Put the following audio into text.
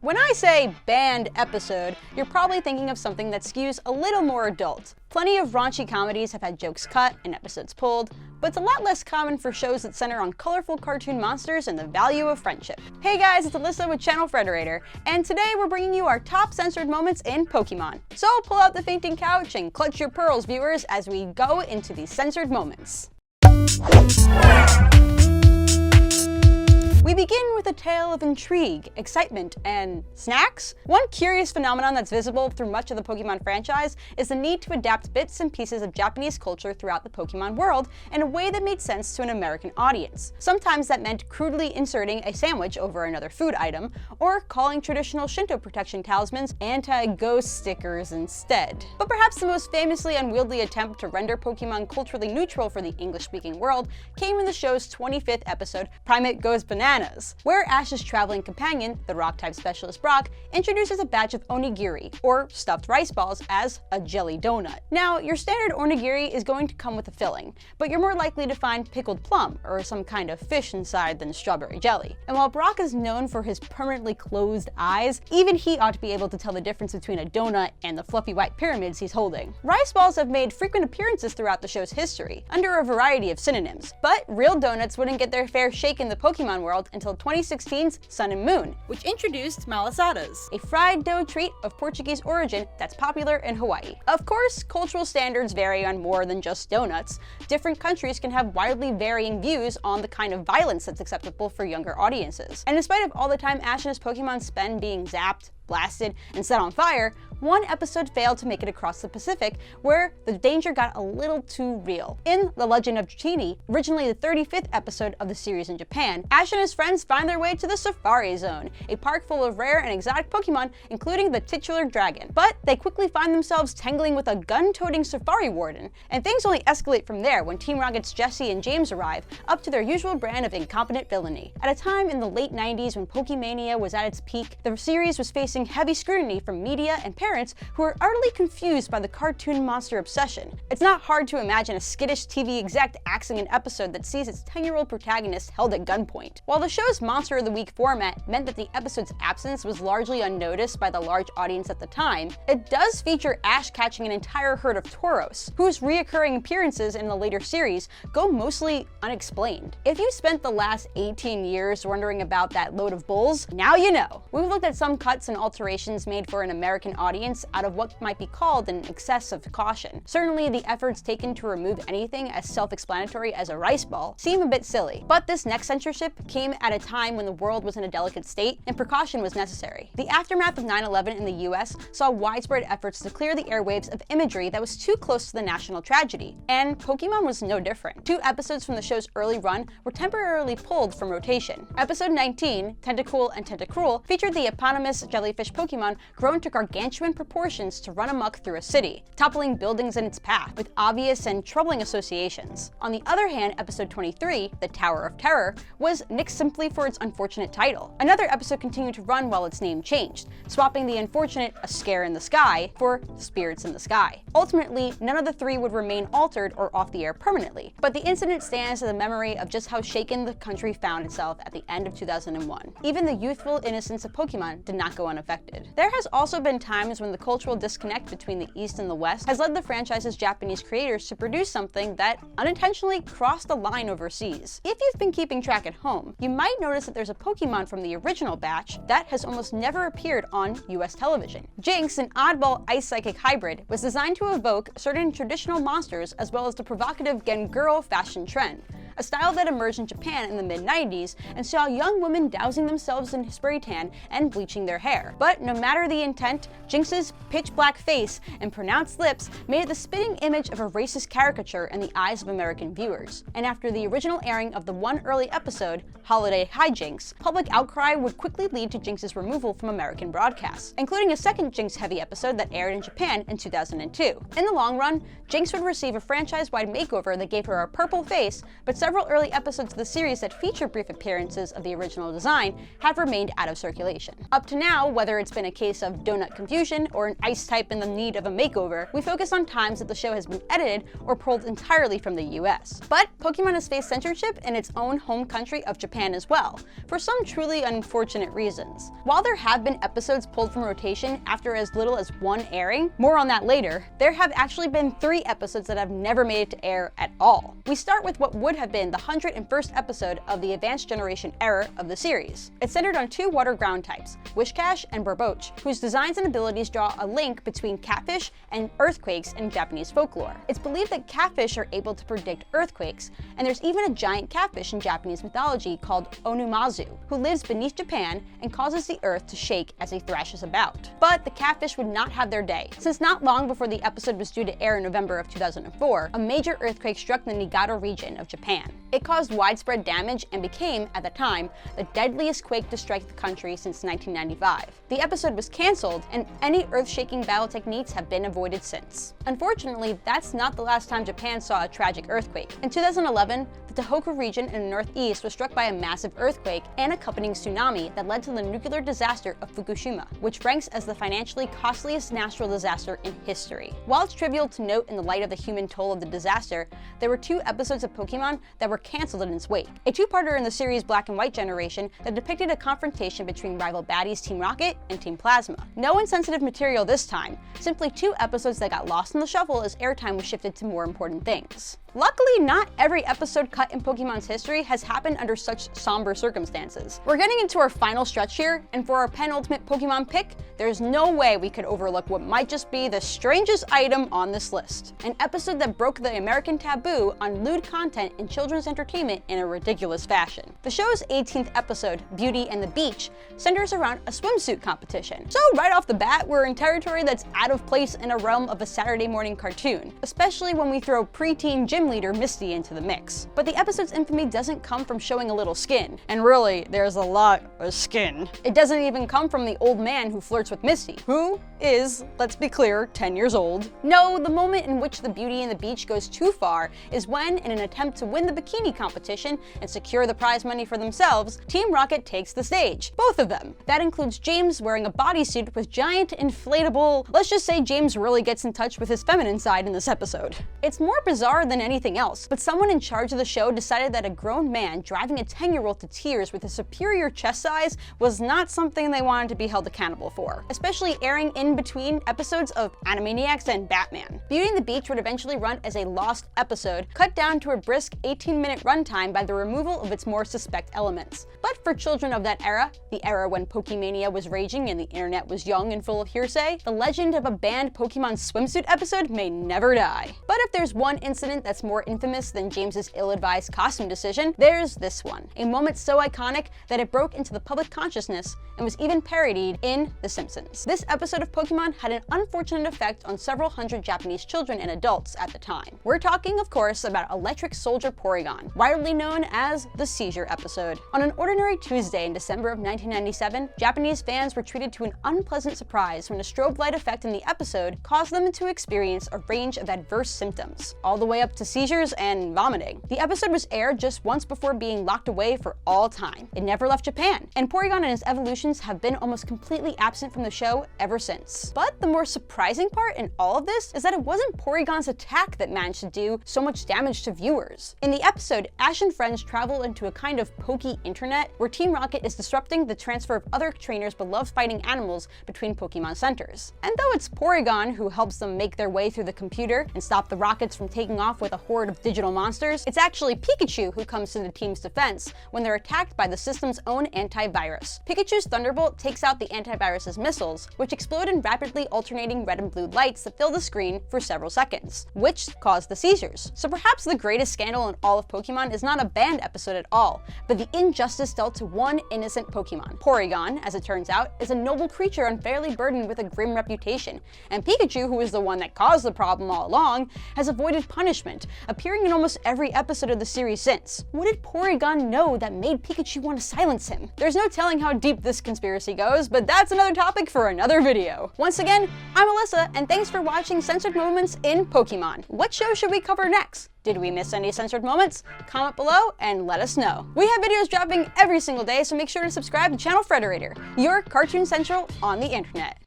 When I say banned episode, you're probably thinking of something that skews a little more adult. Plenty of raunchy comedies have had jokes cut and episodes pulled, but it's a lot less common for shows that center on colorful cartoon monsters and the value of friendship. Hey guys, it's Alyssa with Channel Frederator, and today we're bringing you our top censored moments in Pokemon. So pull out the fainting couch and clutch your pearls, viewers, as we go into these censored moments. We begin with a tale of intrigue, excitement, and snacks. One curious phenomenon that's visible through much of the Pokemon franchise is the need to adapt bits and pieces of Japanese culture throughout the Pokemon world in a way that made sense to an American audience. Sometimes that meant crudely inserting a sandwich over another food item, or calling traditional Shinto protection talismans anti-ghost stickers instead. But perhaps the most famously unwieldy attempt to render Pokemon culturally neutral for the English-speaking world came in the show's 25th episode, Primate Goes Bananas, where Ash's traveling companion, the rock-type specialist Brock, introduces a batch of onigiri, or stuffed rice balls, as a jelly donut. Now, your standard onigiri is going to come with a filling, but you're more likely to find pickled plum or some kind of fish inside than strawberry jelly. And while Brock is known for his permanently closed eyes, even he ought to be able to tell the difference between a donut and the fluffy white pyramids he's holding. Rice balls have made frequent appearances throughout the show's history, under a variety of synonyms, but real donuts wouldn't get their fair shake in the Pokemon world until 2016's Sun and Moon, which introduced malasadas, a fried dough treat of Portuguese origin that's popular in Hawaii. Of course, cultural standards vary on more than just donuts. Different countries can have wildly varying views on the kind of violence that's acceptable for younger audiences. And in spite of all the time Ash and his Pokemon spend being zapped, blasted, and set on fire, one episode failed to make it across the Pacific, where the danger got a little too real. In The Legend of Dratini, originally the 35th episode of the series in Japan, Ash and his friends find their way to the Safari Zone, a park full of rare and exotic Pokemon, including the titular dragon. But they quickly find themselves tangling with a gun-toting Safari Warden, and things only escalate from there when Team Rocket's Jesse and James arrive, up to their usual brand of incompetent villainy. At a time in the late 90s when Pokemania was at its peak, the series was facing heavy scrutiny from media and parents who are utterly confused by the cartoon monster obsession. It's not hard to imagine a skittish TV exec axing an episode that sees its 10-year-old protagonist held at gunpoint. While the show's Monster of the Week format meant that the episode's absence was largely unnoticed by the large audience at the time, it does feature Ash catching an entire herd of Tauros, whose reoccurring appearances in the later series go mostly unexplained. If you spent the last 18 years wondering about that load of bulls, now you know. We've looked at some cuts and alterations made for an American audience out of what might be called an excess of caution. Certainly, the efforts taken to remove anything as self-explanatory as a rice ball seem a bit silly, but this next censorship came at a time when the world was in a delicate state and precaution was necessary. The aftermath of 9/11 in the US saw widespread efforts to clear the airwaves of imagery that was too close to the national tragedy, and Pokemon was no different. 2 episodes from the show's early run were temporarily pulled from rotation. Episode 19, Tentacool and Tentacruel, featured the eponymous jellyfish Pokemon grown to gargantuan proportions to run amok through a city, toppling buildings in its path, with obvious and troubling associations. On the other hand, episode 23, The Tower of Terror, was nixed simply for its unfortunate title. Another episode continued to run while its name changed, swapping the unfortunate A Scare in the Sky for Spirits in the Sky. Ultimately, none of the 3 would remain altered or off the air permanently, but the incident stands as a memory of just how shaken the country found itself at the end of 2001. Even the youthful innocence of Pokemon did not go unaffected. There has also been times when the cultural disconnect between the East and the West has led the franchise's Japanese creators to produce something that unintentionally crossed the line overseas. If you've been keeping track at home, you might notice that there's a Pokemon from the original batch that has almost never appeared on US television. Jinx, an oddball ice-psychic hybrid, was designed to evoke certain traditional monsters as well as the provocative Gen-Girl fashion trend, a style that emerged in Japan in the mid-90s and saw young women dousing themselves in spray tan and bleaching their hair. But no matter the intent, Jinx's pitch-black face and pronounced lips made it the spitting image of a racist caricature in the eyes of American viewers. And after the original airing of the one early episode, Holiday Hijinks, public outcry would quickly lead to Jinx's removal from American broadcasts, including a second Jinx-heavy episode that aired in Japan in 2002. In the long run, Jinx would receive a franchise-wide makeover that gave her a purple face, but several early episodes of the series that feature brief appearances of the original design have remained out of circulation. Up to now, whether it's been a case of donut confusion or an ice type in the need of a makeover, we focus on times that the show has been edited or pulled entirely from the US. But Pokemon has faced censorship in its own home country of Japan as well, for some truly unfortunate reasons. While there have been episodes pulled from rotation after as little as one airing, more on that later, there have actually been 3 episodes that have never made it to air at all. We start with what would have been the 101st episode of the Advanced Generation era of the series. It's centered on 2 water ground types, Whiscash and Barboach, whose designs and abilities draw a link between catfish and earthquakes in Japanese folklore. It's believed that catfish are able to predict earthquakes, and there's even a giant catfish in Japanese mythology called Onumazu, who lives beneath Japan and causes the earth to shake as he thrashes about. But the catfish would not have their day, since not long before the episode was due to air in November of 2004, a major earthquake struck the Niigata region of Japan. It caused widespread damage and became, at the time, the deadliest quake to strike the country since 1995. The episode was cancelled, and any earth-shaking battle techniques have been avoided since. Unfortunately, that's not the last time Japan saw a tragic earthquake. In 2011, the Tohoku region in the northeast was struck by a massive earthquake and accompanying tsunami that led to the nuclear disaster of Fukushima, which ranks as the financially costliest natural disaster in history. While it's trivial to note in the light of the human toll of the disaster, there were 2 episodes of Pokemon that were cancelled in its wake. A 2-parter in the series' Black and White generation that depicted a confrontation between rival baddies Team Rocket and Team Plasma. No insensitive material this time, simply 2 episodes that got lost in the shuffle as airtime was shifted to more important things. Luckily, not every episode cut in Pokemon's history has happened under such somber circumstances. We're getting into our final stretch here, and for our penultimate Pokemon pick, there's no way we could overlook what might just be the strangest item on this list. An episode that broke the American taboo on lewd content in children's entertainment in a ridiculous fashion. The show's 18th episode, Beauty and the Beach, centers around a swimsuit competition. So right off the bat, we're in territory that's out of place in a realm of a Saturday morning cartoon, especially when we throw preteen gym leader Misty into the mix. But the episode's infamy doesn't come from showing a little skin, and really, there's a lot of skin. It doesn't even come from the old man who flirts with Misty, who is, let's be clear, 10 years old. No, the moment in which the Beauty and the Beach goes too far is when, in an attempt to win the bikini competition and secure the prize money for themselves, Team Rocket takes the stage. Both of them. That includes James wearing a bodysuit with giant inflatable... Let's just say James really gets in touch with his feminine side in this episode. It's more bizarre than anything else, but someone in charge of the show decided that a grown man driving a 10-year-old to tears with a superior chest size was not something they wanted to be held accountable for, especially airing in between episodes of Animaniacs and Batman. Beauty and the Beach would eventually run as a lost episode, cut down to a brisk 18-minute runtime by the removal of its more suspect elements. But for children of that era, the era when Pokemania was raging and the internet was young and full of hearsay, the legend of a banned Pokemon swimsuit episode may never die. But if there's one incident that's more infamous than James's ill-advised costume decision, there's this one. A moment so iconic that it broke into the public consciousness and was even parodied in The Simpsons. This episode of Pokemon had an unfortunate effect on several hundred Japanese children and adults at the time. We're talking, of course, about Electric Soldier Porygon, widely known as the Seizure episode. On an ordinary Tuesday in December of 1997, Japanese fans were treated to an unpleasant surprise when a strobe light effect in the episode caused them to experience a range of adverse symptoms, all the way up to seizures and vomiting. The episode was aired just once before being locked away for all time. It never left Japan, and Porygon and his evolutions have been almost completely absent from the show ever since. But the more surprising part in all of this is that it wasn't Porygon's attack that managed to do so much damage to viewers. In the episode, Ash and friends travel into a kind of pokey internet where Team Rocket is disrupting the transfer of other trainers' beloved fighting animals between Pokemon centers. And though it's Porygon who helps them make their way through the computer and stop the Rockets from taking off with a horde of digital monsters, it's actually Pikachu who comes to the team's defense when they're attacked by the system's own antivirus. Pikachu's Thunderbolt takes out the antivirus's missiles, which explode in rapidly alternating red and blue lights that fill the screen for several seconds, which cause the seizures. So perhaps the greatest scandal in all of Pokemon is not a banned episode at all, but the injustice dealt to one innocent Pokemon. Porygon, as it turns out, is a noble creature unfairly burdened with a grim reputation, and Pikachu, who is the one that caused the problem all along, has avoided punishment, appearing in almost every episode of the series since. What did Porygon know that made Pikachu want to silence him? There's no telling how deep this conspiracy goes, but that's another topic for another video. Once again, I'm Alyssa, and thanks for watching Censored Moments in Pokemon. What show should we cover next? Did we miss any censored moments? Comment below and let us know. We have videos dropping every single day, so make sure to subscribe to Channel Frederator, your Cartoon Central on the internet.